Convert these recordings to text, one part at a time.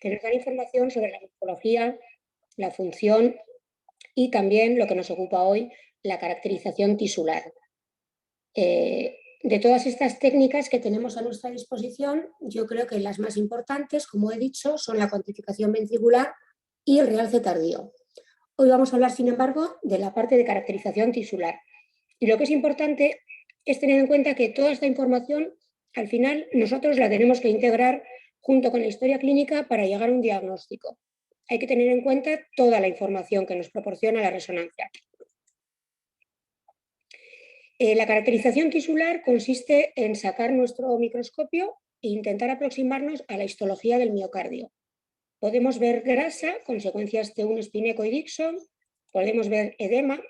que nos dan información sobre la morfología, la función y también lo que nos ocupa hoy, la caracterización tisular. De todas estas técnicas que tenemos a nuestra disposición, yo creo que las más importantes, como he dicho, son la cuantificación ventricular y el realce tardío. Hoy vamos a hablar, sin embargo, de la parte de caracterización tisular. Y lo que es importante es tener en cuenta que toda esta información, al final, nosotros la tenemos que integrar junto con la historia clínica para llegar a un diagnóstico. Hay que tener en cuenta toda la información que nos proporciona la resonancia. La caracterización tisular consiste en sacar nuestro microscopio e intentar aproximarnos a la histología del miocardio. Podemos ver grasa, consecuencias T1 espineco y Dixon, podemos ver edema,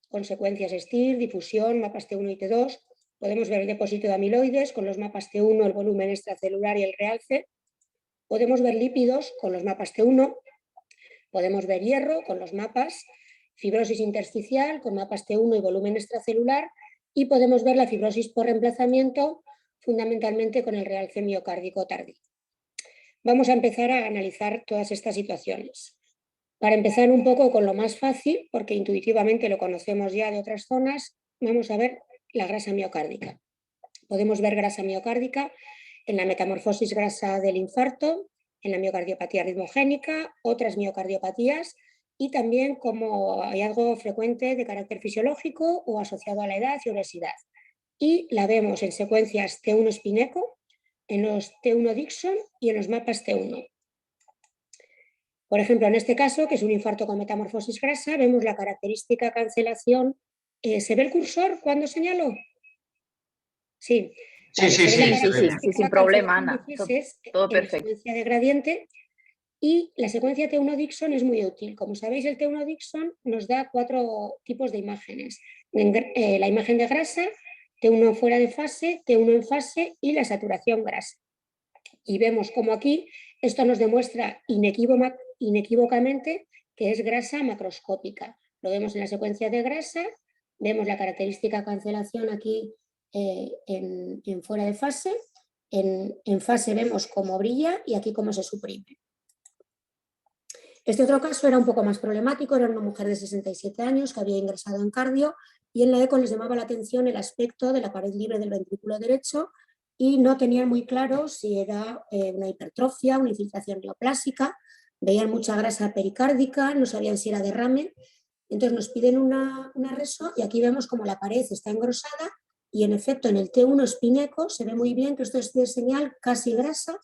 consecuencias STIR, difusión, mapas T1 y T2, podemos ver el depósito de amiloides con los mapas T1, el volumen extracelular y el realce, podemos ver lípidos con los mapas T1, podemos ver hierro con los mapas, fibrosis intersticial con mapas T1 y volumen extracelular, y podemos ver la fibrosis por reemplazamiento fundamentalmente con el realce miocárdico tardío. Vamos a empezar a analizar todas estas situaciones. Para empezar un poco con lo más fácil, porque intuitivamente lo conocemos ya de otras zonas, vamos a ver la grasa miocárdica. Podemos ver grasa miocárdica en la metamorfosis grasa del infarto, en la miocardiopatía ritmogénica, otras miocardiopatías y también como hallazgo frecuente de carácter fisiológico o asociado a la edad y obesidad. Y la vemos en secuencias T1 espineco, en los T1 Dixon y en los mapas T1. Por ejemplo, en este caso, que es un infarto con metamorfosis grasa, vemos la característica cancelación. ¿Se ve el cursor cuando señalo? Sí. Sí, vale, sí, sí, sin problema, Ana. Todo en perfecto. secuencia de gradiente. Y la secuencia T1 Dixon es muy útil. Como sabéis, el T1 Dixon nos da 4 tipos de imágenes. La imagen de grasa, T1 fuera de fase, T1 en fase y la saturación grasa. Y vemos como aquí esto nos demuestra inequívocamente que es grasa macroscópica. Lo vemos en la secuencia de grasa, vemos la característica cancelación aquí en fuera de fase, en fase vemos cómo brilla y aquí cómo se suprime. Este otro caso era un poco más problemático, era una mujer de 67 años que había ingresado en cardio y en la eco les llamaba la atención el aspecto de la pared libre del ventrículo derecho y no tenían muy claro si era una hipertrofia, una infiltración neoplásica, veían mucha grasa pericárdica, no sabían si era derrame, entonces nos piden una reso y aquí vemos como la pared está engrosada y en efecto en el T1 espineco se ve muy bien que esto es de señal casi grasa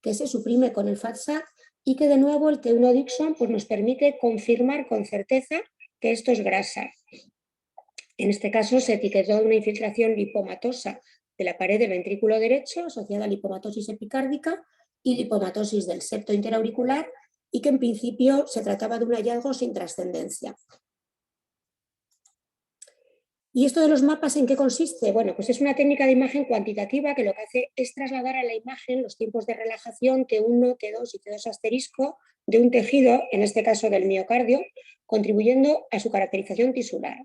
que se suprime con el FATSAT y que de nuevo el T1 Dixon pues, nos permite confirmar con certeza que esto es grasa. En este caso se etiquetó una infiltración lipomatosa de la pared del ventrículo derecho asociada a lipomatosis epicárdica y lipomatosis del septo interauricular y que en principio se trataba de un hallazgo sin trascendencia. ¿Y esto de los mapas en qué consiste? Bueno, pues es una técnica de imagen cuantitativa que lo que hace es trasladar a la imagen los tiempos de relajación T1, T2 y T2 asterisco de un tejido, en este caso del miocardio, contribuyendo a su caracterización tisular.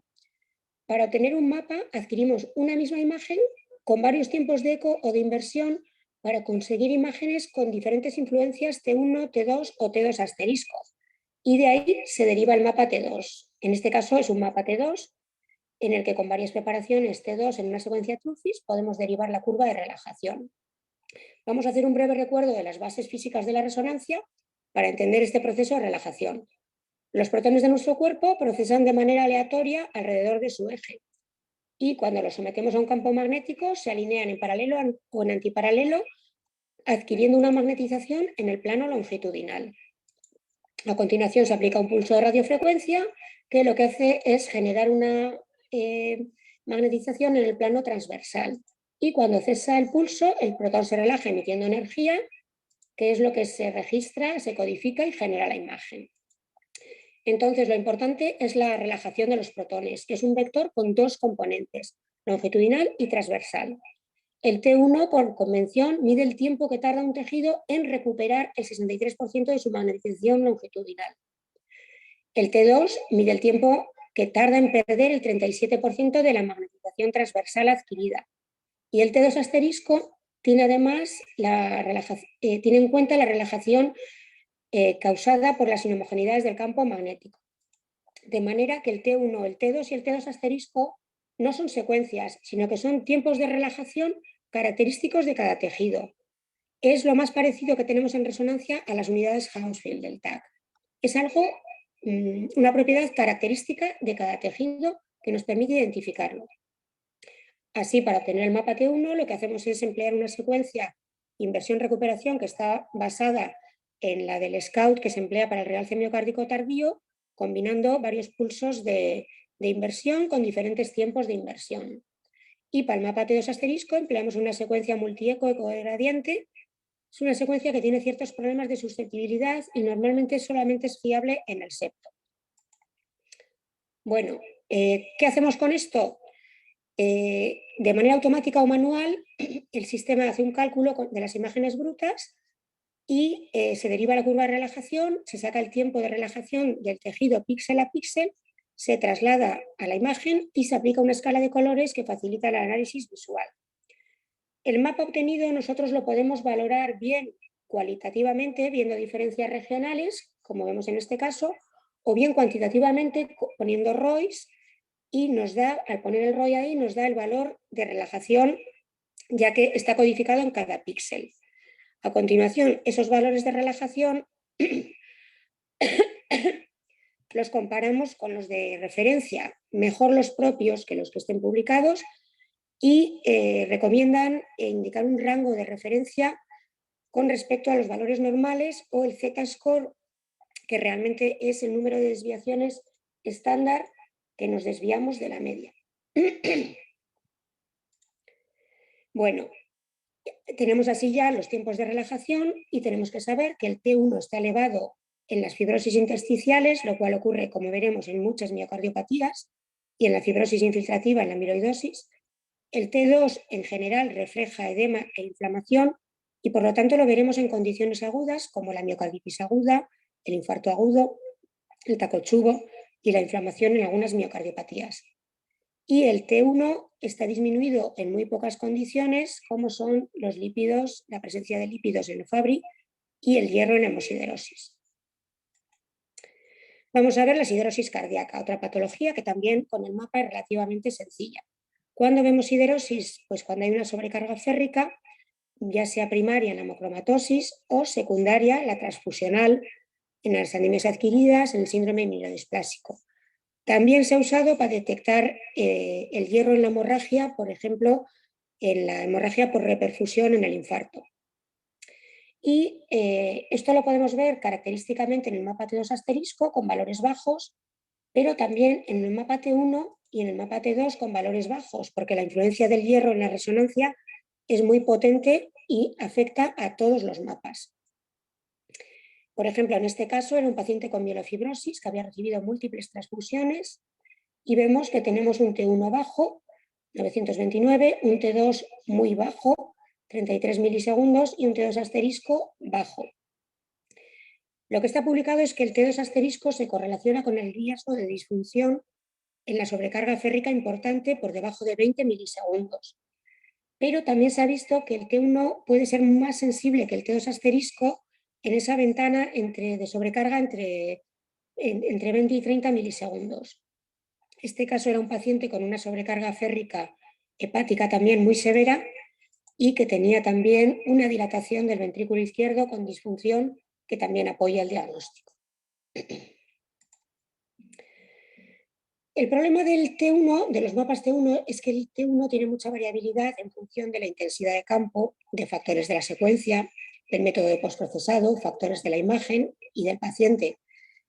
Para obtener un mapa adquirimos una misma imagen con varios tiempos de eco o de inversión para conseguir imágenes con diferentes influencias T1, T2 o T2 asterisco. Y de ahí se deriva el mapa T2. En este caso es un mapa T2 en el que con varias preparaciones T2 en una secuencia TUFIS podemos derivar la curva de relajación. Vamos a hacer un breve recuerdo de las bases físicas de la resonancia para entender este proceso de relajación. Los protones de nuestro cuerpo procesan de manera aleatoria alrededor de su eje y cuando los sometemos a un campo magnético se alinean en paralelo o en antiparalelo adquiriendo una magnetización en el plano longitudinal. A continuación se aplica un pulso de radiofrecuencia que lo que hace es generar una magnetización en el plano transversal y cuando cesa el pulso el protón se relaja emitiendo energía que es lo que se registra, se codifica y genera la imagen. Entonces lo importante es la relajación de los protones, que es un vector con 2 componentes, longitudinal y transversal. El T1 por convención mide el tiempo que tarda un tejido en recuperar el 63% de su magnetización longitudinal. El T2 mide el tiempo que tarda en perder el 37% de la magnetización transversal adquirida. Y el T2 asterisco tiene además tiene en cuenta la relajación causada por las inhomogeneidades del campo magnético. De manera que el T1, el T2 y el T2 asterisco no son secuencias, sino que son tiempos de relajación característicos de cada tejido. Es lo más parecido que tenemos en resonancia a las unidades Hounsfield del TAC. Es algo, una propiedad característica de cada tejido que nos permite identificarlo. Así, para obtener el mapa T1, lo que hacemos es emplear una secuencia inversión-recuperación que está basada en la del Scout que se emplea para el realce miocárdico tardío, combinando varios pulsos de inversión con diferentes tiempos de inversión. Y para el mapa T2 asterisco empleamos una secuencia multieco ecogradiente. Es una secuencia que tiene ciertos problemas de susceptibilidad y normalmente solamente es fiable en el septo. Bueno, ¿qué hacemos con esto? De manera automática o manual, el sistema hace un cálculo de las imágenes brutas y se deriva la curva de relajación, se saca el tiempo de relajación del tejido píxel a píxel, se traslada a la imagen y se aplica una escala de colores que facilita el análisis visual. El mapa obtenido nosotros lo podemos valorar bien cualitativamente, viendo diferencias regionales, como vemos en este caso, o bien cuantitativamente poniendo ROIs, y nos da, al poner el ROI ahí, nos da el valor de relajación, ya que está codificado en cada píxel. A continuación, esos valores de relajación los comparamos con los de referencia, mejor los propios que los que estén publicados, y recomiendan indicar un rango de referencia con respecto a los valores normales o el Z-score, que realmente es el número de desviaciones estándar que nos desviamos de la media. Bueno, tenemos así ya los tiempos de relajación y tenemos que saber que el T1 está elevado en las fibrosis intersticiales, lo cual ocurre, como veremos, en muchas miocardiopatías y en la fibrosis infiltrativa, en la amiloidosis. El T2 en general refleja edema e inflamación y por lo tanto lo veremos en condiciones agudas como la miocarditis aguda, el infarto agudo, el tacochubo y la inflamación en algunas miocardiopatías. Y el T1 está disminuido en muy pocas condiciones, como son los lípidos, la presencia de lípidos en Fabry y el hierro en hemosiderosis. Vamos a ver la siderosis cardíaca, otra patología que también con el mapa es relativamente sencilla. ¿Cuándo vemos siderosis? Pues cuando hay una sobrecarga férrica, ya sea primaria en la hemocromatosis o secundaria, la transfusional, en las anemias adquiridas, en el síndrome mielodisplásico. También se ha usado para detectar el hierro en la hemorragia, por ejemplo, en la hemorragia por reperfusión en el infarto. Y esto lo podemos ver característicamente en el mapa T2 asterisco con valores bajos, pero también en el mapa T1 y en el mapa T2 con valores bajos, porque la influencia del hierro en la resonancia es muy potente y afecta a todos los mapas. Por ejemplo, en este caso era un paciente con mielofibrosis que había recibido múltiples transfusiones y vemos que tenemos un T1 bajo, 929, un T2 muy bajo, 33 milisegundos, y un T2 asterisco bajo. Lo que está publicado es que el T2 asterisco se correlaciona con el riesgo de disfunción en la sobrecarga férrica importante por debajo de 20 milisegundos. Pero también se ha visto que el T1 puede ser más sensible que el T2 asterisco en esa ventana de sobrecarga entre 20 y 30 milisegundos. Este caso era un paciente con una sobrecarga férrica hepática también muy severa y que tenía también una dilatación del ventrículo izquierdo con disfunción que también apoya el diagnóstico. El problema del T1, de los mapas T1, es que el T1 tiene mucha variabilidad en función de la intensidad de campo, de factores de la secuencia, del método de postprocesado, factores de la imagen y del paciente.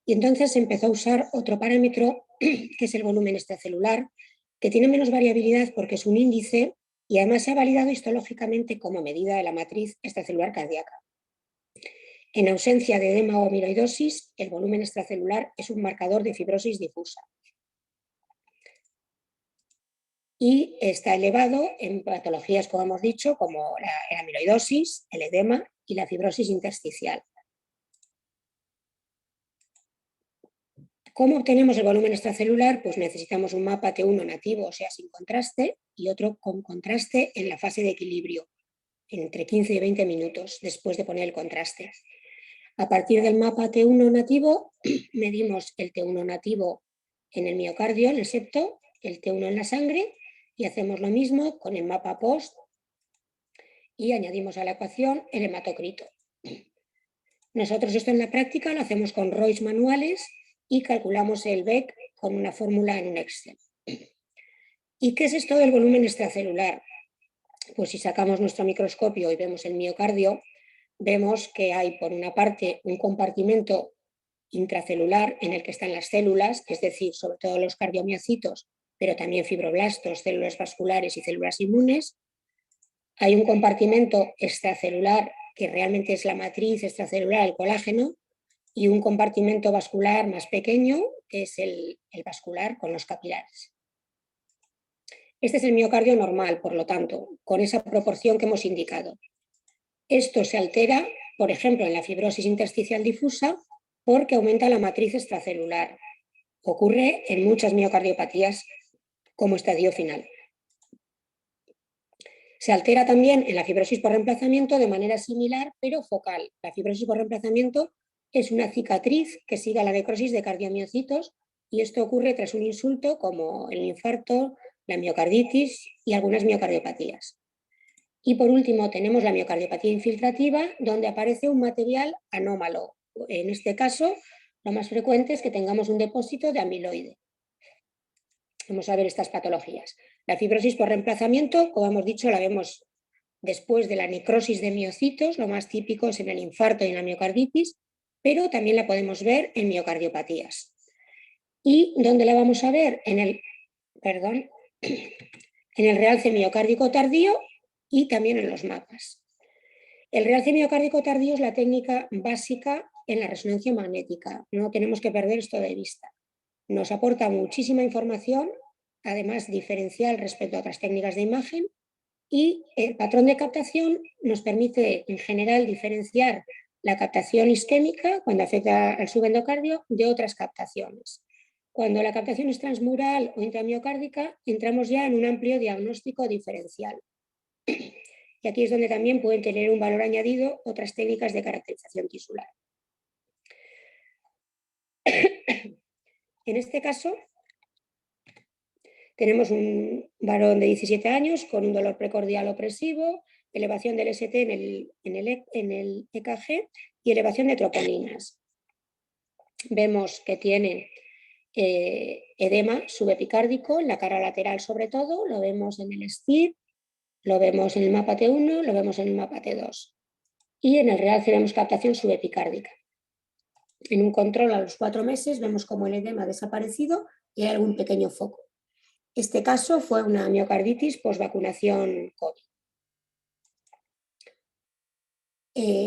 Y entonces se empezó a usar otro parámetro, que es el volumen extracelular, que tiene menos variabilidad porque es un índice y además se ha validado histológicamente como medida de la matriz extracelular cardíaca. En ausencia de edema o amiloidosis, el volumen extracelular es un marcador de fibrosis difusa. Y está elevado en patologías, como hemos dicho, como la amiloidosis, el edema y la fibrosis intersticial. ¿Cómo obtenemos el volumen extracelular? Pues necesitamos un mapa T1 nativo, o sea, sin contraste, y otro con contraste en la fase de equilibrio, entre 15 y 20 minutos después de poner el contraste. A partir del mapa T1 nativo, medimos el T1 nativo en el miocardio, en el septo, el T1 en la sangre, y hacemos lo mismo con el mapa POST y añadimos a la ecuación el hematocrito. Nosotros esto en la práctica lo hacemos con ROIs manuales y calculamos el VEC con una fórmula en un Excel. ¿Y qué es esto del volumen extracelular? Pues si sacamos nuestro microscopio y vemos el miocardio, vemos que hay por una parte un compartimento intracelular en el que están las células, es decir, sobre todo los cardiomiocitos, pero también fibroblastos, células vasculares y células inmunes. Hay un compartimento extracelular que realmente es la matriz extracelular, el colágeno, y un compartimento vascular más pequeño, que es el vascular con los capilares. Este es el miocardio normal, por lo tanto, con esa proporción que hemos indicado. Esto se altera, por ejemplo, en la fibrosis intersticial difusa, porque aumenta la matriz extracelular. Ocurre en muchas miocardiopatías como estadio final. Se altera también en la fibrosis por reemplazamiento de manera similar, pero focal. La fibrosis por reemplazamiento es una cicatriz que sigue a la necrosis de cardiomiocitos y esto ocurre tras un insulto como el infarto, la miocarditis y algunas miocardiopatías. Y por último tenemos la miocardiopatía infiltrativa, donde aparece un material anómalo. En este caso, lo más frecuente es que tengamos un depósito de amiloide. Vamos a ver estas patologías. La fibrosis por reemplazamiento, como hemos dicho, la vemos después de la necrosis de miocitos, lo más típico es en el infarto y en la miocarditis, pero también la podemos ver en miocardiopatías. ¿Y dónde la vamos a ver? En el realce miocárdico tardío y también en los mapas. El realce miocárdico tardío es la técnica básica en la resonancia magnética, no tenemos que perder esto de vista. Nos aporta muchísima información, además diferencial respecto a otras técnicas de imagen, y el patrón de captación nos permite en general diferenciar la captación isquémica cuando afecta al subendocardio de otras captaciones. Cuando la captación es transmural o intramiocárdica, entramos ya en un amplio diagnóstico diferencial. Y aquí es donde también pueden tener un valor añadido otras técnicas de caracterización tisular. En este caso, tenemos un varón de 17 años con un dolor precordial opresivo, elevación del ST en el EKG y elevación de troponinas. Vemos que tiene edema subepicárdico en la cara lateral sobre todo, lo vemos en el STIR, lo vemos en el mapa T1, lo vemos en el mapa T2. Y en el realce vemos captación subepicárdica. En un control a los 4 meses vemos como el edema ha desaparecido y hay algún pequeño foco. Este caso fue una miocarditis post-vacunación COVID.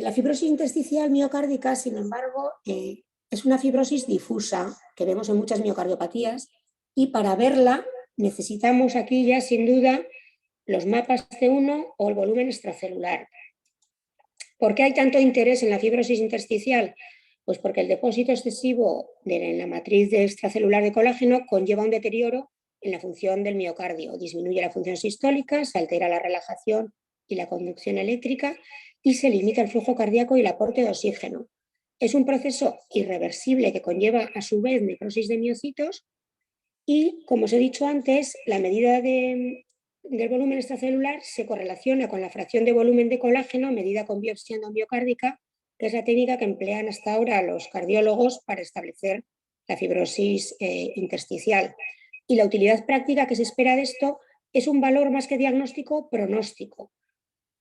La fibrosis intersticial miocárdica, sin embargo, es una fibrosis difusa que vemos en muchas miocardiopatías y para verla necesitamos aquí ya sin duda los mapas C1 o el volumen extracelular. ¿Por qué hay tanto interés en la fibrosis intersticial? Pues porque el depósito excesivo en la matriz extracelular de colágeno conlleva un deterioro en la función del miocardio, disminuye la función sistólica, se altera la relajación y la conducción eléctrica y se limita el flujo cardíaco y el aporte de oxígeno. Es un proceso irreversible que conlleva a su vez necrosis de miocitos y, como os he dicho antes, la medida del volumen extracelular se correlaciona con la fracción de volumen de colágeno medida con biopsia endomiocárdica, que es la técnica que emplean hasta ahora los cardiólogos para establecer la fibrosis intersticial. Y la utilidad práctica que se espera de esto es un valor más que diagnóstico, pronóstico.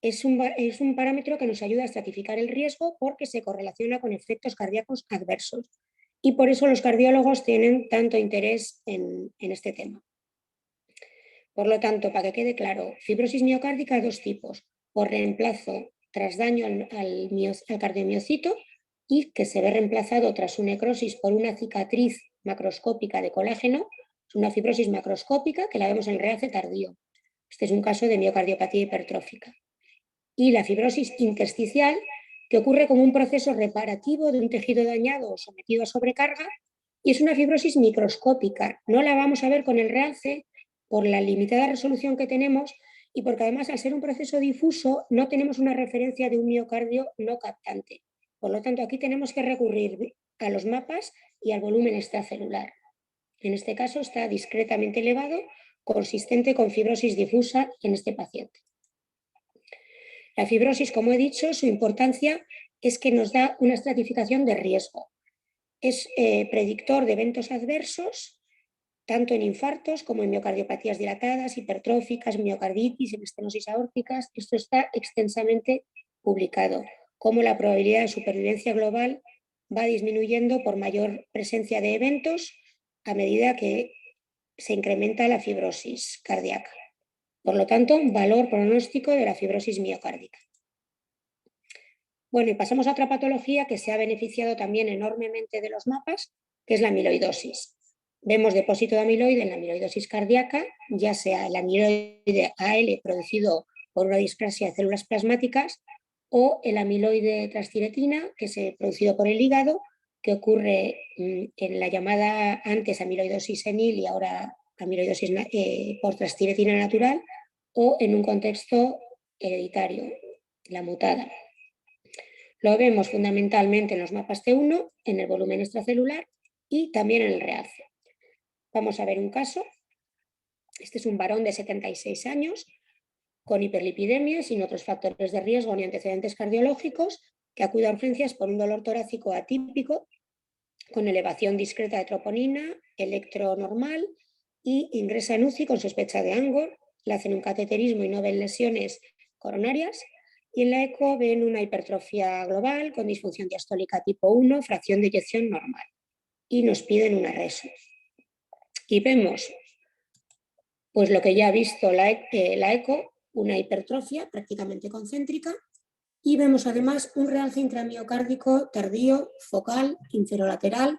Es un parámetro que nos ayuda a estratificar el riesgo porque se correlaciona con efectos cardíacos adversos. Y por eso los cardiólogos tienen tanto interés en este tema. Por lo tanto, para que quede claro, fibrosis miocárdica dos tipos, por reemplazo tras daño al cardiomiocito y que se ve reemplazado tras su necrosis por una cicatriz macroscópica de colágeno, es una fibrosis macroscópica que la vemos en el realce tardío. Este es un caso de miocardiopatía hipertrófica. Y la fibrosis intersticial, que ocurre como un proceso reparativo de un tejido dañado o sometido a sobrecarga, y es una fibrosis microscópica. No la vamos a ver con el realce por la limitada resolución que tenemos y porque además al ser un proceso difuso no tenemos una referencia de un miocardio no captante. Por lo tanto, aquí tenemos que recurrir a los mapas y al volumen extracelular. En este caso está discretamente elevado, consistente con fibrosis difusa en este paciente. La fibrosis, como he dicho, su importancia es que nos da una estratificación de riesgo. Es predictor de eventos adversos, tanto en infartos como en miocardiopatías dilatadas, hipertróficas, miocarditis, en estenosis aórticas. Esto está extensamente publicado, como la probabilidad de supervivencia global va disminuyendo por mayor presencia de eventos a medida que se incrementa la fibrosis cardíaca. Por lo tanto, valor pronóstico de la fibrosis miocárdica. Bueno, y pasamos a otra patología que se ha beneficiado también enormemente de los mapas, que es la amiloidosis. Vemos depósito de amiloide en la amiloidosis cardíaca, ya sea el amiloide AL producido por una displasia de células plasmáticas o el amiloide transtiretina, que es producido por el hígado, que ocurre en la llamada antes amiloidosis senil y ahora amiloidosis por transtiretina natural, o en un contexto hereditario, la mutada. Lo vemos fundamentalmente en los mapas T1, en el volumen extracelular y también en el realce. Vamos a ver un caso. Este es un varón de 76 años con hiperlipidemia, sin otros factores de riesgo ni antecedentes cardiológicos, que acude a urgencias por un dolor torácico atípico con elevación discreta de troponina, electro normal, y ingresa en UCI con sospecha de Angor. Le hacen un cateterismo y no ven lesiones coronarias. Y en la eco ven una hipertrofia global con disfunción diastólica tipo 1, fracción de eyección normal. Y nos piden una reso. Y vemos, pues lo que ya ha visto la eco, una hipertrofia prácticamente concéntrica. Y vemos además un realce intramiocárdico tardío, focal, inferolateral,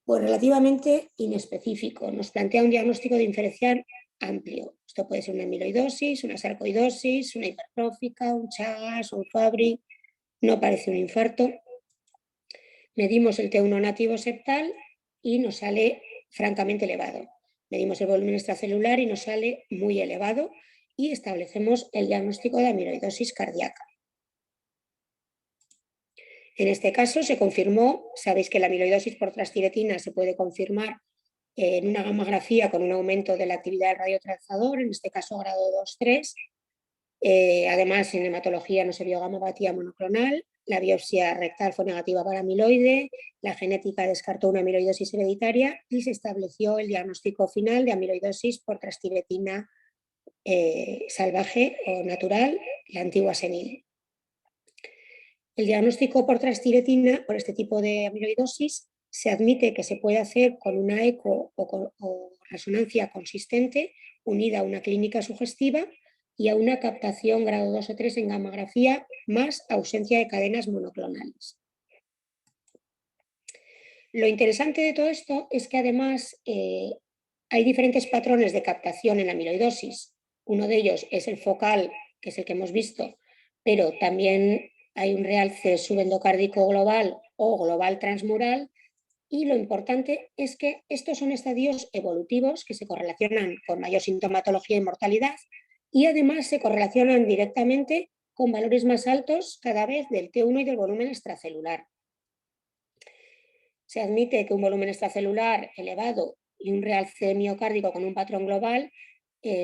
pues relativamente inespecífico. Nos plantea un diagnóstico diferencial amplio. Esto puede ser una amiloidosis, una sarcoidosis, una hipertrófica, un Chagas, un Fabry. No parece un infarto. Medimos el T1 nativo septal y nos sale francamente elevado. Medimos el volumen extracelular y nos sale muy elevado y establecemos el diagnóstico de amiloidosis cardíaca. En este caso se confirmó, sabéis que la amiloidosis por transtiretina se puede confirmar en una gamografía con un aumento de la actividad del radiotrazador, en este caso grado 2-3. Además, en hematología no se vio gamopatía monoclonal, la biopsia rectal fue negativa para amiloide, la genética descartó una amiloidosis hereditaria y se estableció el diagnóstico final de amiloidosis por transtiretina salvaje o natural, la antigua senil. El diagnóstico por transtiretina, por este tipo de amiloidosis, se admite que se puede hacer con una eco o resonancia consistente unida a una clínica sugestiva y a una captación grado 2 o 3 en gamografía más ausencia de cadenas monoclonales. Lo interesante de todo esto es que además hay diferentes patrones de captación en la amiloidosis. Uno de ellos es el focal, que es el que hemos visto, pero también hay un realce subendocárdico global o global transmural, y lo importante es que estos son estadios evolutivos que se correlacionan con mayor sintomatología y mortalidad y además se correlacionan directamente con valores más altos cada vez del T1 y del volumen extracelular. Se admite que un volumen extracelular elevado y un realce miocárdico con un patrón global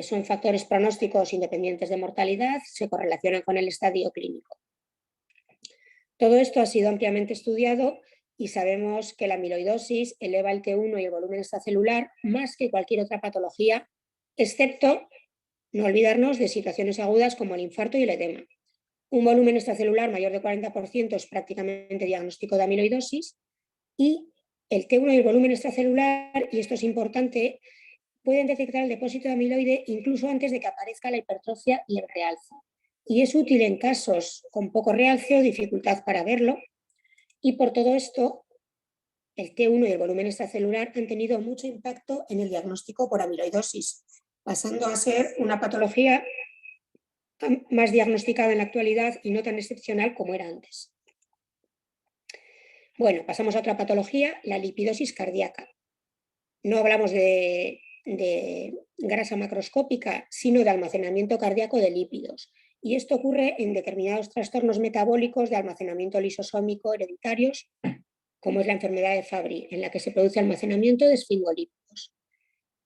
son factores pronósticos independientes de mortalidad, se correlacionan con el estadio clínico. Todo esto ha sido ampliamente estudiado y sabemos que la amiloidosis eleva el T1 y el volumen extracelular más que cualquier otra patología, excepto no olvidarnos de situaciones agudas como el infarto y el edema. Un volumen extracelular mayor de 40% es prácticamente diagnóstico de amiloidosis y el T1 y el volumen extracelular, y esto es importante, pueden detectar el depósito de amiloide incluso antes de que aparezca la hipertrofia y el realce. Y es útil en casos con poco realce o dificultad para verlo. Y por todo esto, el T1 y el volumen extracelular han tenido mucho impacto en el diagnóstico por amiloidosis, pasando a ser una patología más diagnosticada en la actualidad y no tan excepcional como era antes. Bueno, pasamos a otra patología, la lipidosis cardíaca. No hablamos de grasa macroscópica, sino de almacenamiento cardíaco de lípidos. Y esto ocurre en determinados trastornos metabólicos de almacenamiento lisosómico hereditarios, como es la enfermedad de Fabry, en la que se produce almacenamiento de esfingolípidos.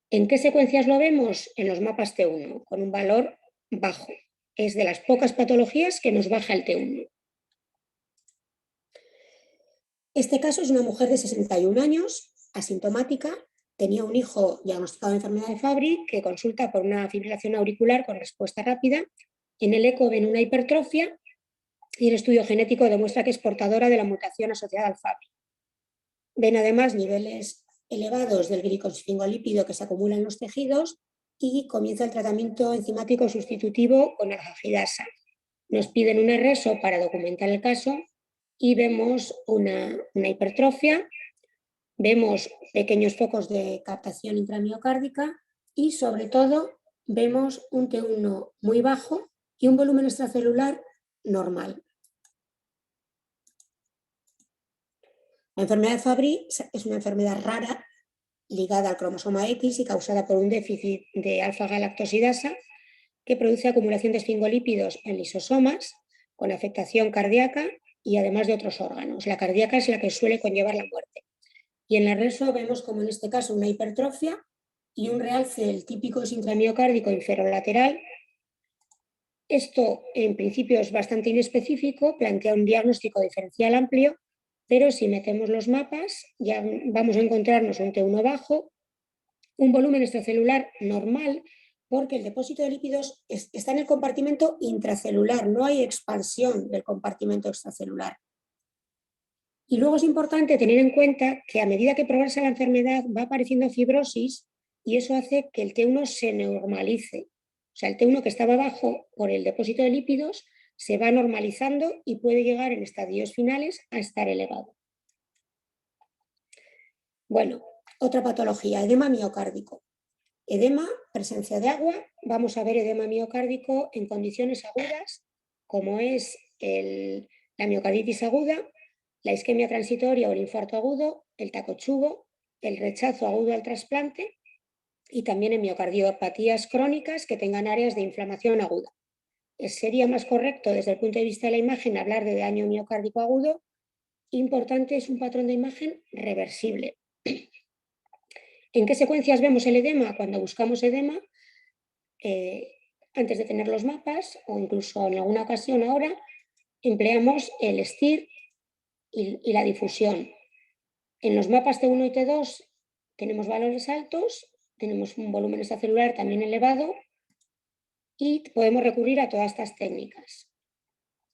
¿En qué secuencias lo vemos? En los mapas T1, con un valor bajo. Es de las pocas patologías que nos baja el T1. Este caso es una mujer de 61 años, asintomática, tenía un hijo diagnosticado de enfermedad de Fabry que consulta por una fibrilación auricular con respuesta rápida. En el eco ven una hipertrofia y el estudio genético demuestra que es portadora de la mutación asociada al Fabry. Ven además niveles elevados del glicosfingolípido que se acumula en los tejidos y comienza el tratamiento enzimático sustitutivo con argagidasa. Nos piden un RSO para documentar el caso y vemos una hipertrofia, vemos pequeños focos de captación intramiocárdica y sobre todo vemos un T1 muy bajo y un volumen extracelular normal. La enfermedad de Fabry es una enfermedad rara ligada al cromosoma X y causada por un déficit de alfa-galactosidasa que produce acumulación de esfingolípidos en lisosomas con afectación cardíaca y además de otros órganos. La cardíaca es la que suele conllevar la muerte. Y en la RSO vemos como en este caso una hipertrofia y un realce del típico intramiocárdico inferolateral. Esto en principio es bastante inespecífico, plantea un diagnóstico diferencial amplio, pero si metemos los mapas ya vamos a encontrarnos un T1 bajo, un volumen extracelular normal, porque el depósito de lípidos está en el compartimento intracelular, no hay expansión del compartimento extracelular. Y luego es importante tener en cuenta que a medida que progresa la enfermedad va apareciendo fibrosis y eso hace que el T1 se normalice. O sea, el T1 que estaba bajo por el depósito de lípidos se va normalizando y puede llegar en estadios finales a estar elevado. Bueno, otra patología, edema miocárdico. Edema, presencia de agua. Vamos a ver edema miocárdico en condiciones agudas, como es la miocarditis aguda, la isquemia transitoria o el infarto agudo, el tacochubo, el rechazo agudo al trasplante y también en miocardiopatías crónicas que tengan áreas de inflamación aguda. Sería más correcto desde el punto de vista de la imagen hablar de daño miocárdico agudo. Importante es un patrón de imagen reversible. ¿En qué secuencias vemos el edema? Cuando buscamos edema, antes de tener los mapas o incluso en alguna ocasión ahora, empleamos el STIR y la difusión. En los mapas T1 y T2 tenemos valores altos, tenemos un volumen extracelular también elevado y podemos recurrir a todas estas técnicas.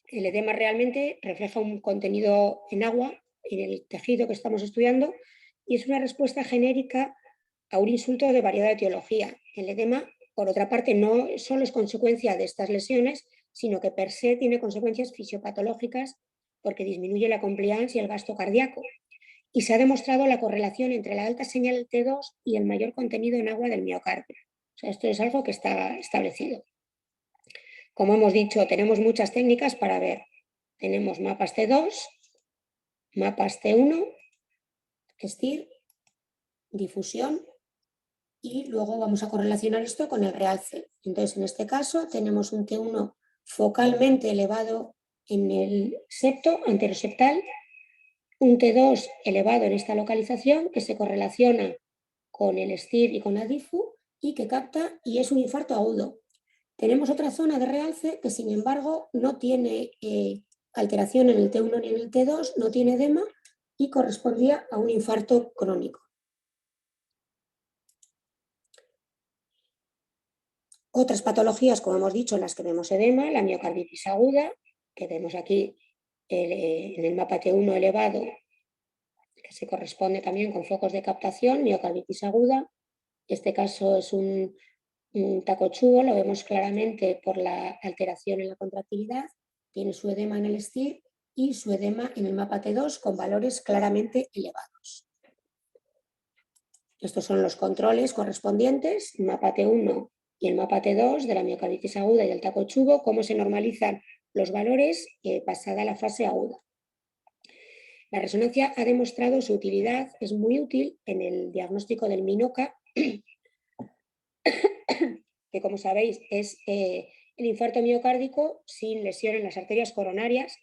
El edema realmente refleja un contenido en agua en el tejido que estamos estudiando y es una respuesta genérica a un insulto de variada etiología. El edema, por otra parte, no solo es consecuencia de estas lesiones, sino que per se tiene consecuencias fisiopatológicas porque disminuye la compliance y el gasto cardíaco. Y se ha demostrado la correlación entre la alta señal T2 y el mayor contenido en agua del miocardio. O sea, esto es algo que está establecido. Como hemos dicho, tenemos muchas técnicas para ver. Tenemos mapas T2, mapas T1, STIR, difusión y luego vamos a correlacionar esto con el realce. Entonces, en este caso tenemos un T1 focalmente elevado en el septo anteroseptal, un T2 elevado en esta localización que se correlaciona con el STIR y con la difu y que capta y es un infarto agudo. Tenemos otra zona de realce que, sin embargo, no tiene alteración en el T1 ni en el T2, no tiene edema y correspondía a un infarto crónico. Otras patologías, como hemos dicho, en las que vemos edema, la miocarditis aguda, que vemos aquí en el mapa T1 elevado, que se corresponde también con focos de captación, miocarditis aguda. Este caso es un tacochudo, lo vemos claramente por la alteración en la contractilidad, tiene su edema en el STIR y su edema en el mapa T2 con valores claramente elevados. Estos son los controles correspondientes, el mapa T1 y el mapa T2 de la miocarditis aguda y del tacochudo, cómo se normalizan los valores pasada la fase aguda. La resonancia ha demostrado su utilidad, es muy útil en el diagnóstico del MINOCA, que como sabéis es el infarto miocárdico sin lesión en las arterias coronarias,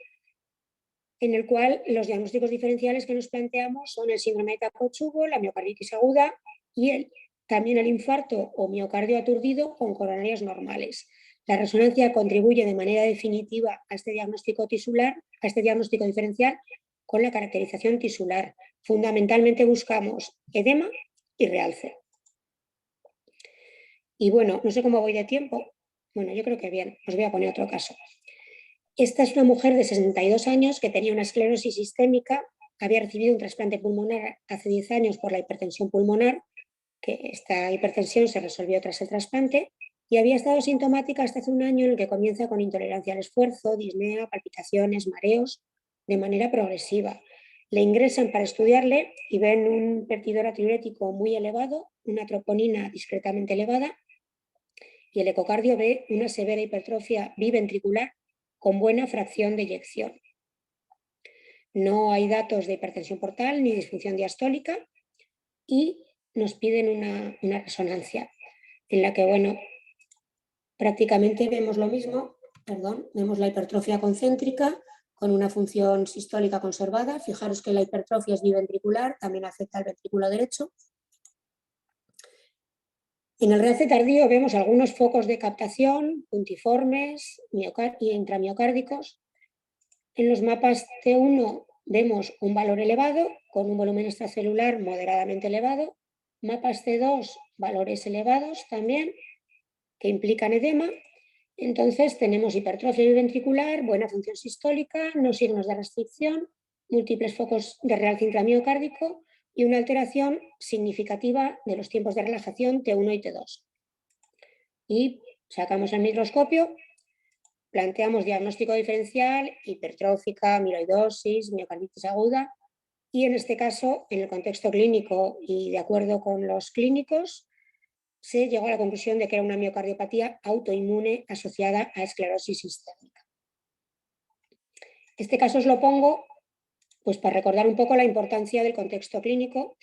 en el cual los diagnósticos diferenciales que nos planteamos son el síndrome de Takotsubo, la miocarditis aguda y también el infarto o miocardio aturdido con coronarias normales. La resonancia contribuye de manera definitiva a este diagnóstico tisular, a este diagnóstico diferencial con la caracterización tisular. Fundamentalmente buscamos edema y realce. Y bueno, no sé cómo voy de tiempo. Bueno, yo creo que bien. Os voy a poner otro caso. Esta es una mujer de 62 años que tenía una esclerosis sistémica, había recibido un trasplante pulmonar hace 10 años por la hipertensión pulmonar, que esta hipertensión se resolvió tras el trasplante, y había estado sintomática hasta hace un año en el que comienza con intolerancia al esfuerzo, disnea, palpitaciones, mareos, de manera progresiva. Le ingresan para estudiarle y ven un peptidora tiurético muy elevado, una troponina discretamente elevada, y el ecocardio ve una severa hipertrofia biventricular con buena fracción de eyección. No hay datos de hipertensión portal ni disfunción diastólica y nos piden una resonancia en la que, bueno, prácticamente vemos lo mismo, vemos la hipertrofia concéntrica con una función sistólica conservada. Fijaros que la hipertrofia es biventricular, también afecta al ventrículo derecho. En el realce tardío vemos algunos focos de captación, puntiformes y intramiocárdicos. En los mapas T1 vemos un valor elevado con un volumen extracelular moderadamente elevado. Mapas C2, valores elevados también, que implican edema. Entonces tenemos hipertrofia biventricular, buena función sistólica, no signos de restricción, múltiples focos de realce intramiocárdico y una alteración significativa de los tiempos de relajación T1 y T2. Y sacamos el microscopio, planteamos diagnóstico diferencial, hipertrófica, amiloidosis, miocarditis aguda, y en este caso, en el contexto clínico y de acuerdo con los clínicos, se llegó a la conclusión de que era una miocardiopatía autoinmune asociada a esclerosis sistémica. Este caso os lo pongo pues, para recordar un poco la importancia del contexto clínico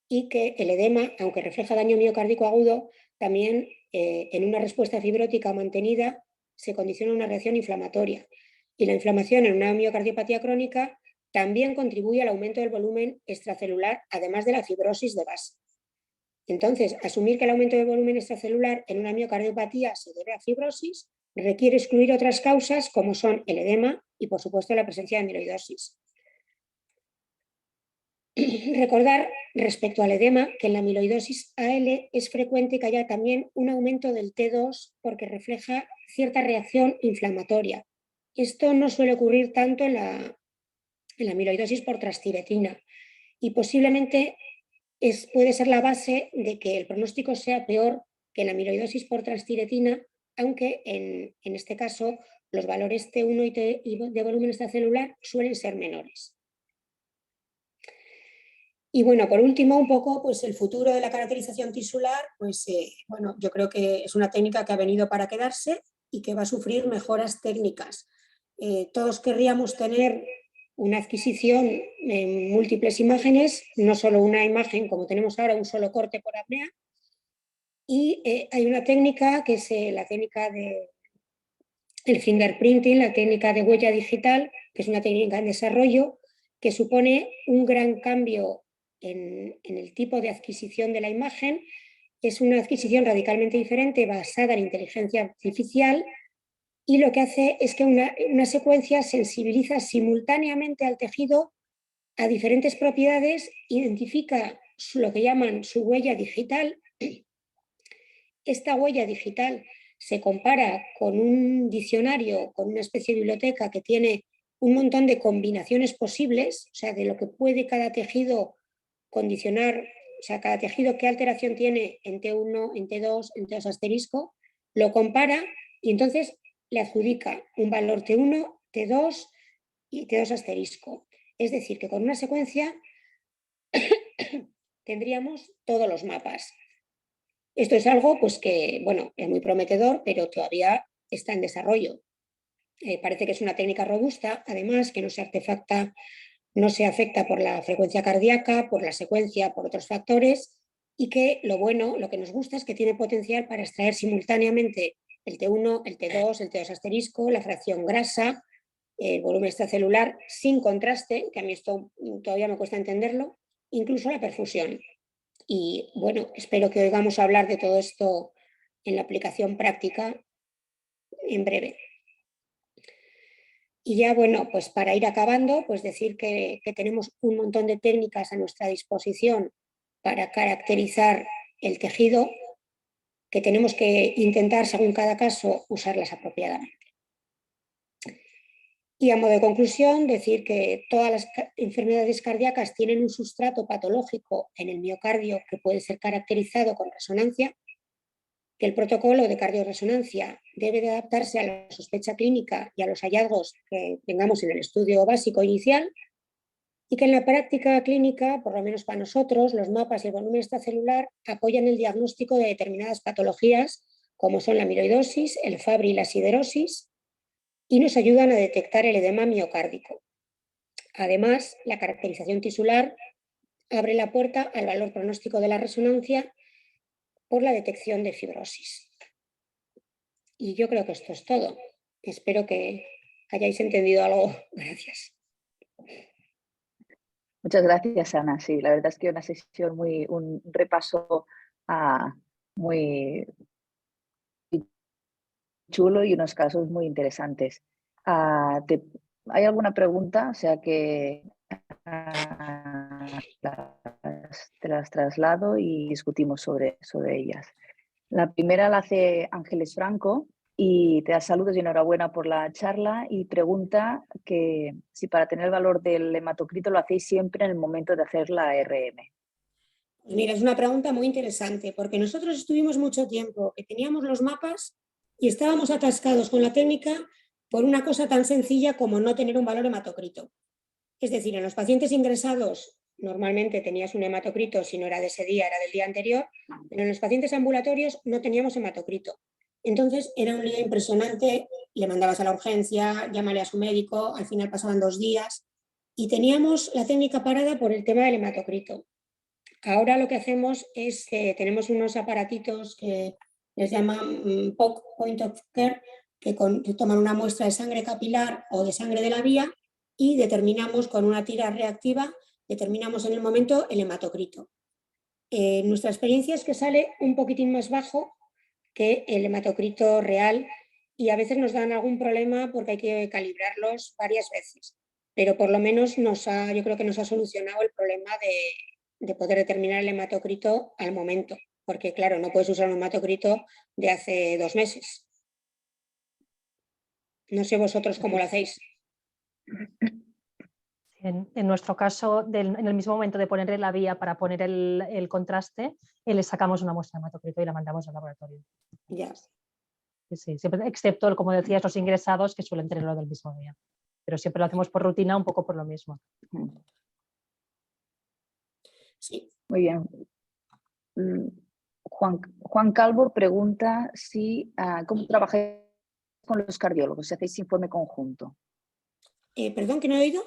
y que el edema, aunque refleja daño miocárdico agudo, también en una respuesta fibrótica mantenida se condiciona una reacción inflamatoria. Y la inflamación en una miocardiopatía crónica también contribuye al aumento del volumen extracelular, además de la fibrosis de base. Entonces, asumir que el aumento del volumen extracelular en una miocardiopatía se debe a fibrosis requiere excluir otras causas como son el edema y, por supuesto, la presencia de amiloidosis. Recordar respecto al edema que en la amiloidosis AL es frecuente que haya también un aumento del T2 porque refleja cierta reacción inflamatoria. Esto no suele ocurrir tanto en la amiloidosis por transtiretina y posiblemente puede ser la base de que el pronóstico sea peor que en la amiloidosis por transtiretina, aunque en este caso los valores T1 y de volumen extracelular suelen ser menores. Y bueno, por último, un poco pues el futuro de la caracterización tisular, pues bueno, yo creo que es una técnica que ha venido para quedarse y que va a sufrir mejoras técnicas. Todos querríamos tener una adquisición en múltiples imágenes, no solo una imagen como tenemos ahora, un solo corte por apnea. Y hay una técnica que es la técnica del fingerprinting, la técnica de huella digital, que es una técnica en desarrollo que supone un gran cambio en el tipo de adquisición de la imagen. Es una adquisición radicalmente diferente basada en inteligencia artificial y lo que hace es que una secuencia sensibiliza simultáneamente al tejido a diferentes propiedades, identifica lo que llaman su huella digital. Esta huella digital se compara con un diccionario, con una especie de biblioteca que tiene un montón de combinaciones posibles, o sea, de lo que puede cada tejido condicionar, o sea, cada tejido qué alteración tiene en T1, en T2, en T2 asterisco, lo compara y entonces le adjudica un valor T1, T2 y T2 asterisco. Es decir, que con una secuencia tendríamos todos los mapas. Esto es algo pues, que bueno, es muy prometedor, pero todavía está en desarrollo. Parece que es una técnica robusta, además, que no se afecta por la frecuencia cardíaca, por la secuencia, por otros factores, y que lo que nos gusta es que tiene potencial para extraer simultáneamente el T1, el T2, el T2 asterisco, la fracción grasa, el volumen extracelular sin contraste, que a mí esto todavía me cuesta entenderlo, incluso la perfusión. Y bueno, espero que oigamos hablar de todo esto en la aplicación práctica en breve. Y ya, bueno, pues para ir acabando, pues decir que tenemos un montón de técnicas a nuestra disposición para caracterizar el tejido, que tenemos que intentar, según cada caso, usarlas apropiadamente. Y a modo de conclusión, decir que todas las enfermedades cardíacas tienen un sustrato patológico en el miocardio que puede ser caracterizado con resonancia, que el protocolo de cardioresonancia debe de adaptarse a la sospecha clínica y a los hallazgos que tengamos en el estudio básico inicial, y que en la práctica clínica, por lo menos para nosotros, los mapas y el volumen extracelular apoyan el diagnóstico de determinadas patologías, como son la amiloidosis, el Fabry y la siderosis, y nos ayudan a detectar el edema miocárdico. Además, la caracterización tisular abre la puerta al valor pronóstico de la resonancia por la detección de fibrosis. Y yo creo que esto es todo. Espero que hayáis entendido algo. Gracias. Muchas gracias, Ana. Sí, la verdad es que una sesión un repaso muy chulo y unos casos muy interesantes. ¿Hay alguna pregunta? O sea que te las traslado y discutimos sobre ellas. La primera la hace Ángeles Franco y te da saludos y enhorabuena por la charla y pregunta que si para tener el valor del hematocrito lo hacéis siempre en el momento de hacer la RM. Pues mira, es una pregunta muy interesante porque nosotros estuvimos mucho tiempo que teníamos los mapas y estábamos atascados con la técnica por una cosa tan sencilla como no tener un valor hematocrito. Es decir, en los pacientes ingresados normalmente tenías un hematocrito, si no era de ese día, era del día anterior, pero en los pacientes ambulatorios no teníamos hematocrito. Entonces era un lío impresionante, le mandabas a la urgencia, llámale a su médico, al final pasaban 2 días y teníamos la técnica parada por el tema del hematocrito. Ahora lo que hacemos es que tenemos unos aparatitos que les llaman POC, Point of Care, que toman una muestra de sangre capilar o de sangre de la vía y determinamos con una tira reactiva, determinamos en el momento el hematocrito. Nuestra experiencia es que sale un poquitín más bajo que el hematocrito real y a veces nos dan algún problema porque hay que calibrarlos varias veces, pero por lo menos yo creo que nos ha solucionado el problema de poder determinar el hematocrito al momento, porque claro, no puedes usar un hematocrito de hace 2 meses. No sé vosotros cómo lo hacéis. En nuestro caso, en el mismo momento de ponerle la vía para poner el contraste, le sacamos una muestra de hematocrito y la mandamos al laboratorio. Ya. Sí, siempre, excepto, como decías, los ingresados que suelen tenerlo del mismo día. Pero siempre lo hacemos por rutina, un poco por lo mismo. Sí. Muy bien. Juan Calvo pregunta cómo trabajáis con los cardiólogos, si hacéis informe conjunto. ¿Perdón, que no he oído?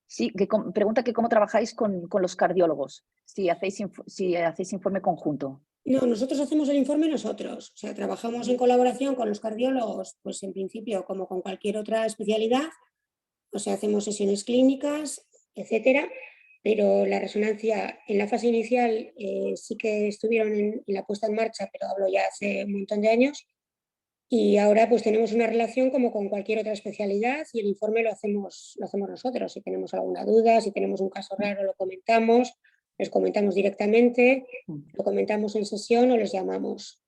Sí, pregunta que cómo trabajáis con los cardiólogos, si hacéis informe conjunto. No, nosotros hacemos el informe nosotros, o sea, trabajamos en colaboración con los cardiólogos, pues en principio como con cualquier otra especialidad, o sea, hacemos sesiones clínicas, etcétera, pero la resonancia en la fase inicial sí que estuvieron en la puesta en marcha, pero hablo ya hace un montón de años, y ahora pues tenemos una relación como con cualquier otra especialidad y el informe lo hacemos nosotros. Si tenemos alguna duda, si tenemos un caso raro, lo comentamos, les comentamos directamente, lo comentamos en sesión o les llamamos.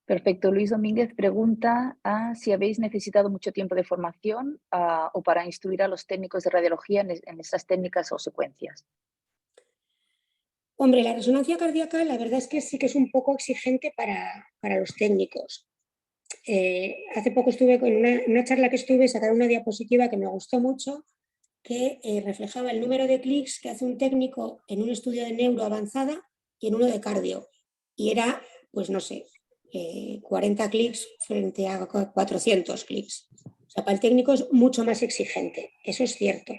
Perfecto. Luis Domínguez pregunta si habéis necesitado mucho tiempo de formación o para instruir a los técnicos de radiología en estas técnicas o secuencias. Hombre, la resonancia cardíaca la verdad es que sí que es un poco exigente para los técnicos. Hace poco estuve con una charla que sacaron una diapositiva que me gustó mucho, que reflejaba el número de clics que hace un técnico en un estudio de neuro avanzada y en uno de cardio. Y era, pues no sé, 40 clics frente a 400 clics. O sea, para el técnico es mucho más exigente, eso es cierto.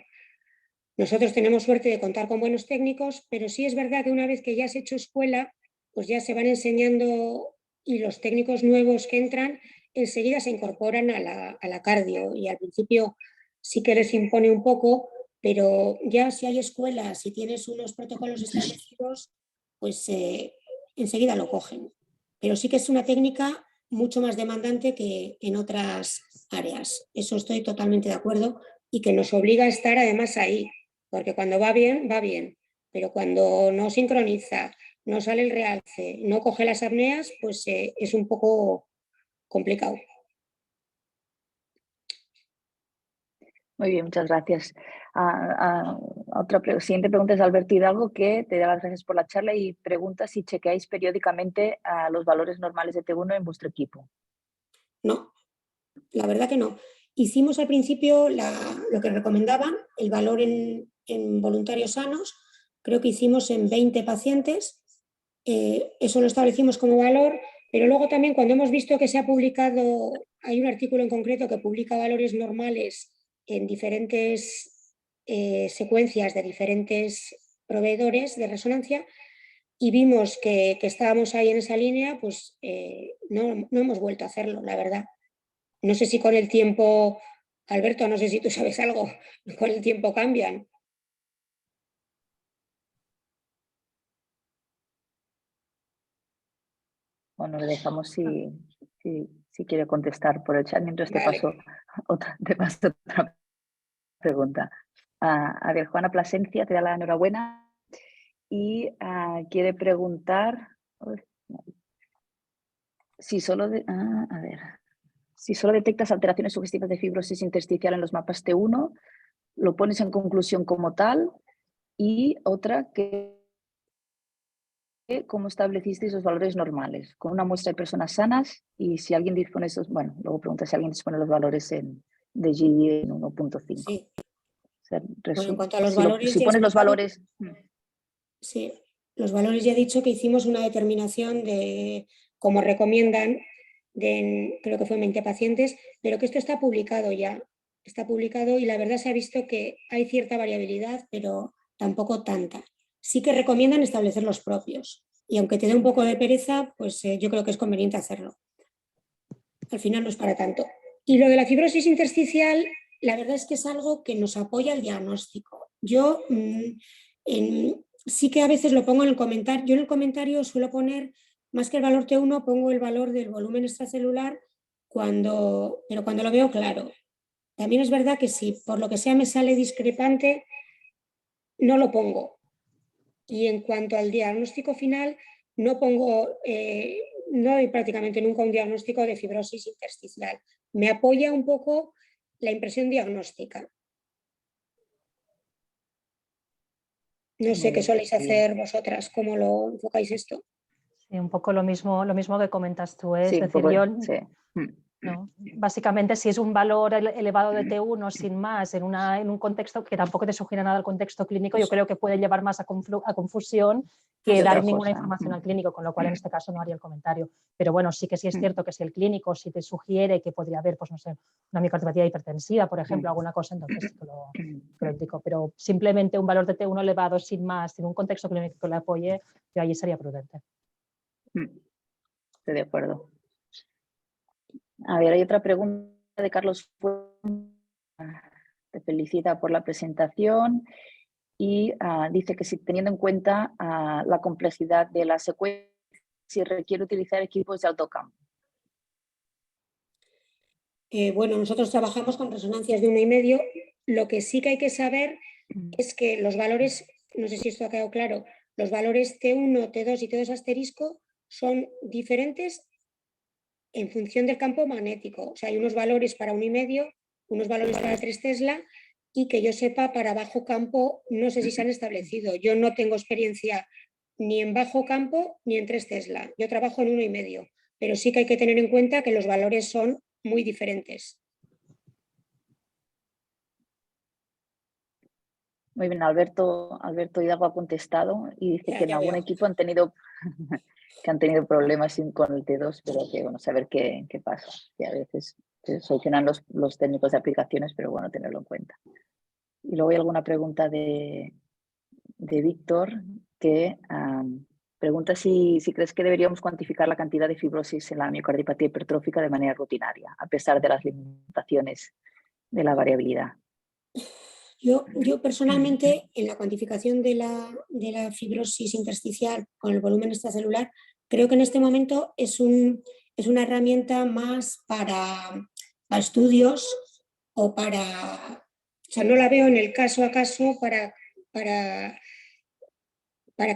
Nosotros tenemos suerte de contar con buenos técnicos, pero sí es verdad que una vez que ya has hecho escuela, pues ya se van enseñando y los técnicos nuevos que entran enseguida se incorporan a la cardio y al principio sí que les impone un poco, pero ya si hay escuelas, si tienes unos protocolos establecidos, pues enseguida lo cogen. Pero sí que es una técnica mucho más demandante que en otras áreas. Eso estoy totalmente de acuerdo y que nos obliga a estar además ahí, porque cuando va bien, pero cuando no sincroniza, no sale el realce, no coge las apneas, pues es un poco complicado. Muy bien, muchas gracias. Siguiente pregunta es Alberto Hidalgo, que te da las gracias por la charla y pregunta si chequeáis periódicamente los valores normales de T1 en vuestro equipo. No, la verdad que no. Hicimos al principio lo que recomendaban, el valor en voluntarios sanos, creo que hicimos en 20 pacientes, eso lo establecimos como valor, pero luego también cuando hemos visto que se ha publicado, hay un artículo en concreto que publica valores normales en diferentes secuencias de diferentes proveedores de resonancia y vimos que estábamos ahí en esa línea, pues no hemos vuelto a hacerlo, la verdad. No sé si con el tiempo, Alberto, no sé si tú sabes algo, con el tiempo cambian. Bueno, le dejamos si quiere contestar por el chat mientras te Vale. paso otra pregunta. A ver, Juana Plasencia te da la enhorabuena y quiere preguntar si solo detectas alteraciones sugestivas de fibrosis intersticial en los mapas T1, lo pones en conclusión como tal, y otra que cómo establecisteis los valores normales con una muestra de personas sanas y si alguien dispone esos, bueno, luego pregunta si alguien dispone los valores de GI en 1.5. Sí. O sea, Bueno, en cuanto a los valores, si pones los valores... Sí, los valores ya he dicho que hicimos una determinación de, como recomiendan, creo que fue 20 pacientes, pero que esto está publicado ya. Está publicado y la verdad se ha visto que hay cierta variabilidad, pero tampoco tanta. Sí que recomiendan establecer los propios. Y aunque te dé un poco de pereza, pues yo creo que es conveniente hacerlo. Al final no es para tanto. Y lo de la fibrosis intersticial, la verdad es que es algo que nos apoya el diagnóstico. Yo sí que a veces lo pongo en el comentario. Yo en el comentario suelo poner, más que el valor T1, pongo el valor del volumen extracelular, pero cuando lo veo claro. También es verdad que si por lo que sea me sale discrepante, no lo pongo. Y en cuanto al diagnóstico final, no pongo, no doy prácticamente nunca un diagnóstico de fibrosis intersticial. Me apoya un poco la impresión diagnóstica. No sé qué soléis hacer vosotras, cómo lo enfocáis esto. Sí, un poco lo mismo que comentas tú. Es Sí, decir, sí. ¿no? Básicamente, si es un valor elevado de T1 sin más en un contexto que tampoco te sugiere nada al contexto clínico, yo creo que puede llevar más a confusión que dar ninguna información al clínico, con lo cual en este caso no haría el comentario. Pero bueno, sí es cierto que si el clínico si te sugiere que podría haber, pues no sé, una miocardiopatía hipertensiva, por ejemplo, alguna cosa, entonces sí que lo indico. Pero simplemente un valor de T1 elevado sin más, sin un contexto clínico que le apoye, yo allí sería prudente. Estoy de acuerdo. A ver, hay otra pregunta de Carlos. Te felicita por la presentación y dice que si teniendo en cuenta la complejidad de la secuencia, si requiere utilizar equipos de autocampo. Bueno, nosotros trabajamos con resonancias de 1,5. Lo que sí que hay que saber es que los valores, no sé si esto ha quedado claro, los valores T1, T2 y T2 asterisco son diferentes en función del campo magnético. O sea, hay unos valores para 1,5, unos valores para 3 Tesla y que yo sepa para bajo campo no sé si se han establecido. Yo no tengo experiencia ni en bajo campo ni en 3 Tesla. Yo trabajo en 1,5, pero sí que hay que tener en cuenta que los valores son muy diferentes. Muy bien, Alberto Hidalgo ha contestado y dice que en algún equipo han tenido problemas con el T2, pero que bueno, saber qué pasa. Que a veces se solucionan los técnicos de aplicaciones, pero bueno, tenerlo en cuenta. Y luego hay alguna pregunta de Víctor que Pregunta si crees que deberíamos cuantificar la cantidad de fibrosis en la miocardiopatía hipertrófica de manera rutinaria, a pesar de las limitaciones de la variabilidad. Yo personalmente, en la cuantificación de la fibrosis intersticial con el volumen extracelular, creo que en este momento es una herramienta más para estudios o para... O sea, no la veo en el caso a caso para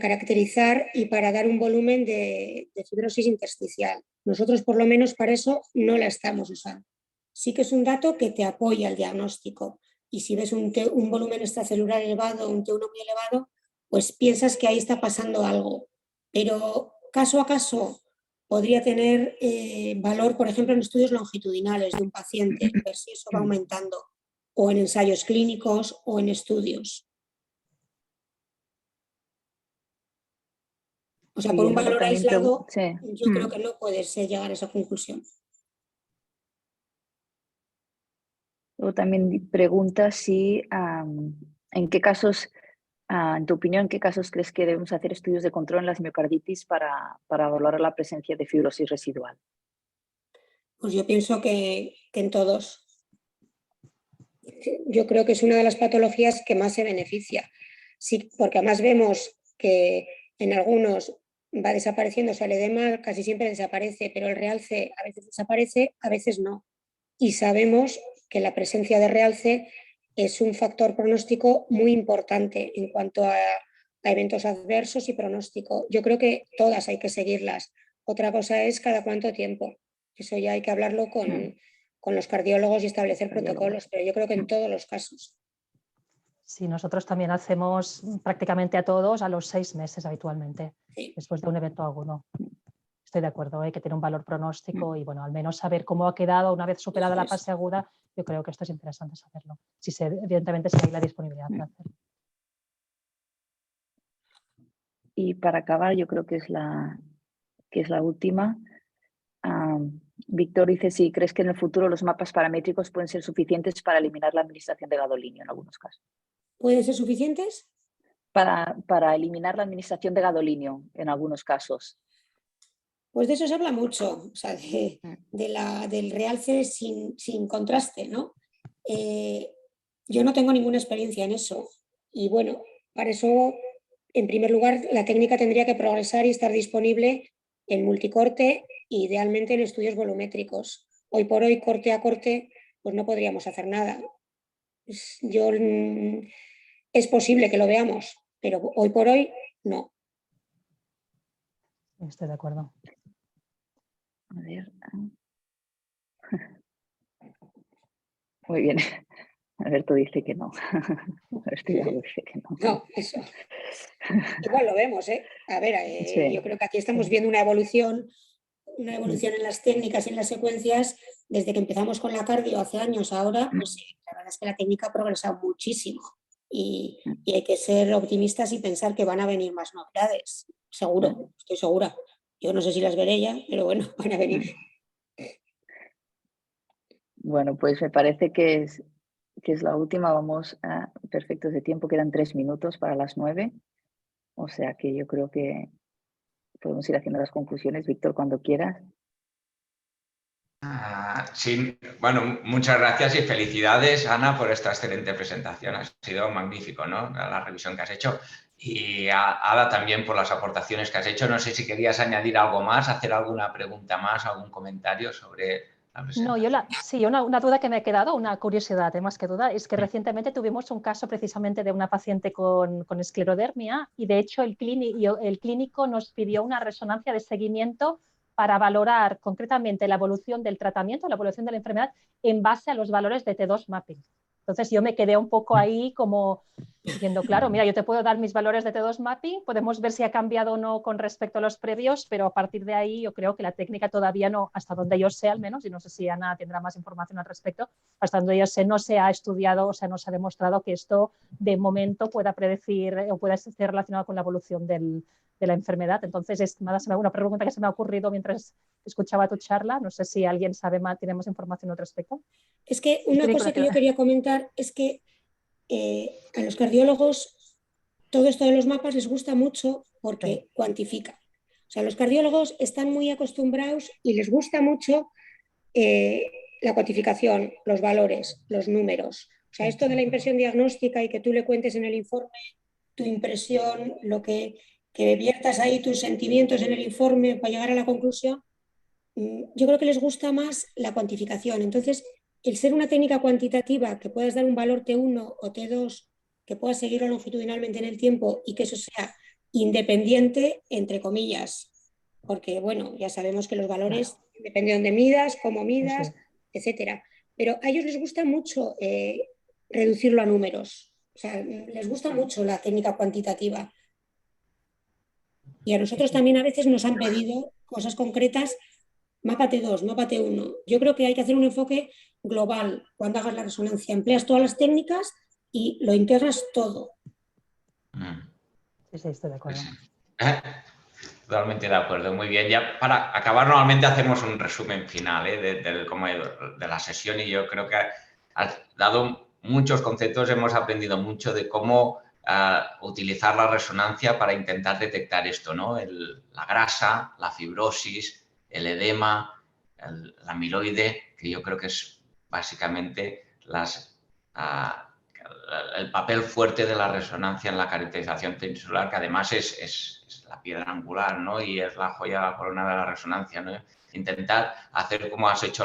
caracterizar y para dar un volumen de fibrosis intersticial. Nosotros, por lo menos, para eso no la estamos usando. Sí que es un dato que te apoya el diagnóstico. Y si ves un volumen extracelular elevado, un T1 muy elevado, pues piensas que ahí está pasando algo. Pero caso a caso podría tener valor, por ejemplo, en estudios longitudinales de un paciente, ver si eso va aumentando, o en ensayos clínicos o en estudios. O sea, por un valor aislado, yo creo que no puedes llegar a esa conclusión. Luego también pregunta si, en qué casos, en tu opinión, en qué casos crees que debemos hacer estudios de control en las miocarditis para valorar la presencia de fibrosis residual. Pues yo pienso que en todos. Yo creo que es una de las patologías que más se beneficia. Sí, porque además vemos que en algunos va desapareciendo, o sea, el edema casi siempre desaparece, pero el realce a veces desaparece, a veces no. Y sabemos que la presencia de realce es un factor pronóstico muy importante en cuanto a eventos adversos y pronóstico. Yo creo que todas hay que seguirlas. Otra cosa es cada cuánto tiempo. Eso ya hay que hablarlo con los cardiólogos y establecer protocolos, pero yo creo que en todos los casos. Sí, nosotros también hacemos prácticamente a todos a los 6 meses habitualmente, sí, después de un evento agudo. Estoy de acuerdo, que tiene un valor pronóstico y bueno, al menos saber cómo ha quedado una vez superada la fase aguda, yo creo que esto es interesante saberlo. Evidentemente, si hay la disponibilidad para hacerlo. Y para acabar, yo creo que es la última. Víctor dice si crees que en el futuro los mapas paramétricos pueden ser suficientes para eliminar la administración de gadolinio en algunos casos. ¿Pueden ser suficientes? Para eliminar la administración de gadolinio en algunos casos. Pues de eso se habla mucho, o sea, del realce sin contraste, ¿no? Yo no tengo ninguna experiencia en eso y bueno, para eso, en primer lugar, la técnica tendría que progresar y estar disponible en multicorte, idealmente en estudios volumétricos. Hoy por hoy, corte a corte, pues no podríamos hacer nada. Es posible que lo veamos, pero hoy por hoy no. Estoy de acuerdo. A ver. Muy bien. Alberto dice que no. Dice que no. No, eso. Igual lo vemos, ¿eh? A ver, sí, yo creo que aquí estamos viendo una evolución en las técnicas y en las secuencias desde que empezamos con la cardio hace años. Ahora, pues la verdad es que la técnica ha progresado muchísimo y hay que ser optimistas y pensar que van a venir más novedades. Seguro, estoy segura. Yo no sé si las veré ya, pero bueno, van a venir. Bueno, pues me parece que es la última. Vamos a perfectos de tiempo. Quedan 3 minutos para las 9. O sea que yo creo que podemos ir haciendo las conclusiones. Víctor, cuando quieras. Sí, bueno, muchas gracias y felicidades, Ana, por esta excelente presentación. Ha sido magnífico, ¿no? La revisión que has hecho. Y Ada también por las aportaciones que has hecho. No sé si querías añadir algo más, hacer alguna pregunta más, algún comentario sobre la presentación. No, una duda que me ha quedado, una curiosidad, más que duda, es que recientemente tuvimos un caso precisamente de una paciente con esclerodermia y de hecho el clínico nos pidió una resonancia de seguimiento para valorar concretamente la evolución del tratamiento, la evolución de la enfermedad en base a los valores de T2 mapping. Entonces yo me quedé un poco ahí como diciendo, claro, mira, yo te puedo dar mis valores de T2 mapping, podemos ver si ha cambiado o no con respecto a los previos, pero a partir de ahí yo creo que la técnica todavía no, hasta donde yo sé al menos, y no sé si Ana tendrá más información al respecto, hasta donde yo sé no se ha estudiado, o sea, no se ha demostrado que esto de momento pueda predecir o pueda ser relacionado con la evolución de la enfermedad. Entonces, es una pregunta que se me ha ocurrido mientras escuchaba tu charla. No sé si alguien sabe más, tiene más información al respecto. Es que una cosa que yo quería comentar es que a los cardiólogos todo esto de los mapas les gusta mucho porque cuantifica. O sea, los cardiólogos están muy acostumbrados y les gusta mucho la cuantificación, los valores, los números. O sea, esto de la impresión diagnóstica y que tú le cuentes en el informe tu impresión, lo que viertas ahí tus sentimientos en el informe para llegar a la conclusión, yo creo que les gusta más la cuantificación. Entonces, el ser una técnica cuantitativa que puedas dar un valor T1 o T2, que puedas seguirlo longitudinalmente en el tiempo y que eso sea independiente, entre comillas, porque bueno, ya sabemos que los valores dependen de dónde midas, cómo midas, etcétera. Pero a ellos les gusta mucho reducirlo a números. O sea, les gusta mucho la técnica cuantitativa. Y a nosotros también a veces nos han pedido cosas concretas, mapa T2, mapa T1. Yo creo que hay que hacer un enfoque global cuando hagas la resonancia. Empleas todas las técnicas y lo integras todo. Sí, estoy de acuerdo. Totalmente de acuerdo, muy bien. Ya para acabar, normalmente hacemos un resumen final de la sesión y yo creo que has dado muchos conceptos, hemos aprendido mucho de cómo utilizar la resonancia para intentar detectar esto, ¿no? La grasa, la fibrosis, el edema, la amiloide, que yo creo que es básicamente el papel fuerte de la resonancia en la caracterización peninsular, que además es la piedra angular, ¿no? Y es la joya de la corona de la resonancia, ¿no? Intentar hacer como has hecho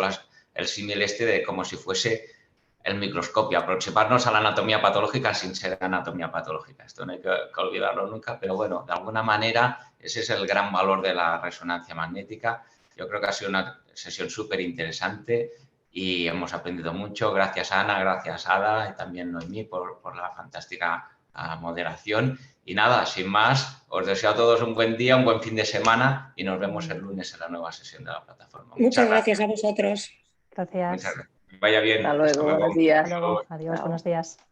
el símil de como si fuese el microscopio, aproximarnos a la anatomía patológica sin ser anatomía patológica. Esto no hay que olvidarlo nunca, pero bueno, de alguna manera ese es el gran valor de la resonancia magnética. Yo creo que ha sido una sesión súper interesante y hemos aprendido mucho. Gracias Ana, gracias Ada y también Noemí por la fantástica moderación. Y nada, sin más, os deseo a todos un buen día, un buen fin de semana y nos vemos el lunes en la nueva sesión de la plataforma. Muchas gracias a vosotros. Gracias. Muchas gracias. Vaya bien. Hasta luego, buenos días. Hasta luego. Adiós, buenos días.